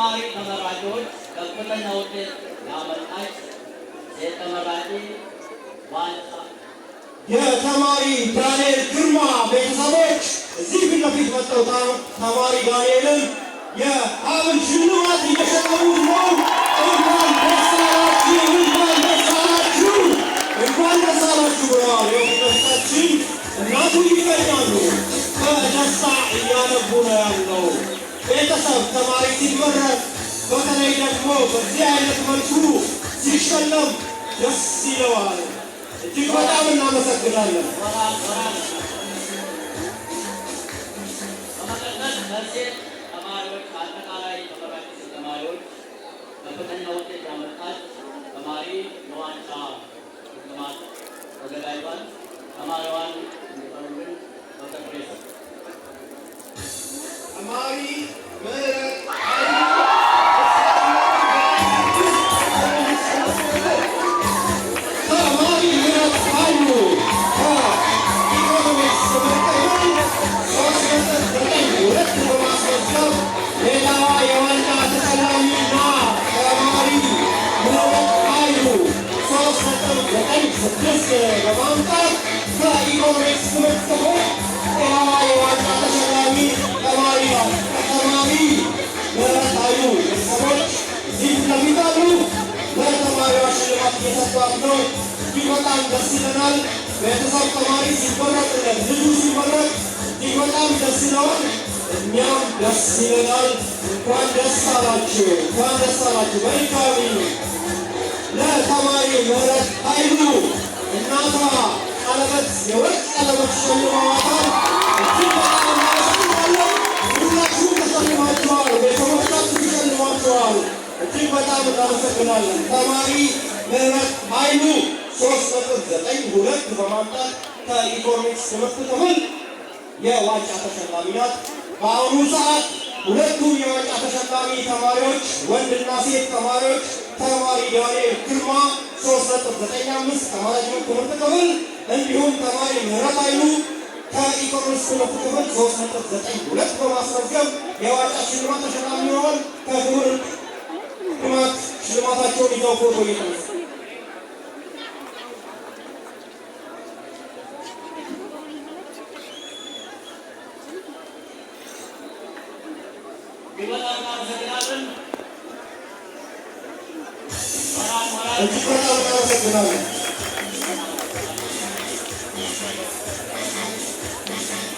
ተማሪ ተመራቂዎች ከፍተኛ ውጤት ያመጣች ሴት ተመራቂ ዋንጫ የተማሪ ዳንኤል ግርማ ቤተሰቦች እዚህ ፊት ለፊት መጥተው ተማሪ ዳንኤልን የሀብል ሽልማት እየሸለሙት ነው። እንኳን ደስ አላችሁ፣ እንኳን ደስ አላችሁ፣ እንኳን ደስ አላችሁ ብለዋል። የወጣችን እናቱ ይገኛሉ። በደስታ እያነቡ ነው ያለው ቤተሰብ። ተማሪ ሲመረቅ በተለይ ደግሞ በዚህ አይነት መልኩ ሲሸለም ደስ ይለዋል። እጅግ በጣም እናመሰግናለን። በመቀጠል ለሴት ተማሪዎች አጠቃላይ ተመራቂ ተማሪዎች ከፍተኛ ውጤት ያመጣች ተማሪ የዋንጫ ሽልማት ተዘጋጅቷል። ተማሪዋን እንዲጠሩልን በተክሬስ ተማሪ ምህረት በማምጣት በኢኮኖሚክስ ትምህርት ክፍል የዋንጫ ተሸላሚ ተማሪ ነው። ተማሪ ምህረት ኃይሉ ቤተሰቦች እዚህ ለፊት አሉ። ለተማሪዋ ሽልማት እየሰጧት ነው። እጅግ በጣም ደስ ይለናል። ቤተሰብ ተማሪ ሲመረቅለት ልጁ ሲመረቅ እጅግ በጣም ደስ ይለዋል። እኛም ደስ ይለናል። እንኳን ደስ አላችሁ፣ እንኳን ደስ አላችሁ። በድጋሚ ለተማሪ ምህረት ኃይሉ እናቷ ቀለበት የወርቅ ቀለበት ሸልመዋታል። እጅግ በጣም እናመሰግናለን። ሁላችሁም ተሸልማችኋል። ቤተሰቦቻችሁ ተሸልማችኋል። እጅግ በጣም እናመሰግናለን። ተማሪ ምህረት ኃይሉ 3.92 በማምጣት ከኢኮኖሚክስ ትምህርት ክፍል የዋንጫ ተሸላሚ ናት። በአሁኑ ሰዓት ሁለቱም የዋንጫ ተሸላሚ ተማሪዎች ወንድና ሴት ተማሪዎች ተማሪ ዳንኤል ግርማ 3.95 ከማኔጅመንት ትምህርት ክፍል እንዲሁም ተማሪ ምህረት ኃይሉ ከኢኮኖሚክስ ትምህርት ክፍል 3.92 በማስመዝገብ የዋንጫ ሽልማት ተሸላሚ ሆነዋል። ከክብር ሽልማት ሽልማታቸውን ይዘው ፎቶ እየተነሱ እናመሰግናለን። እጅግ በጣም እናመሰግናለን።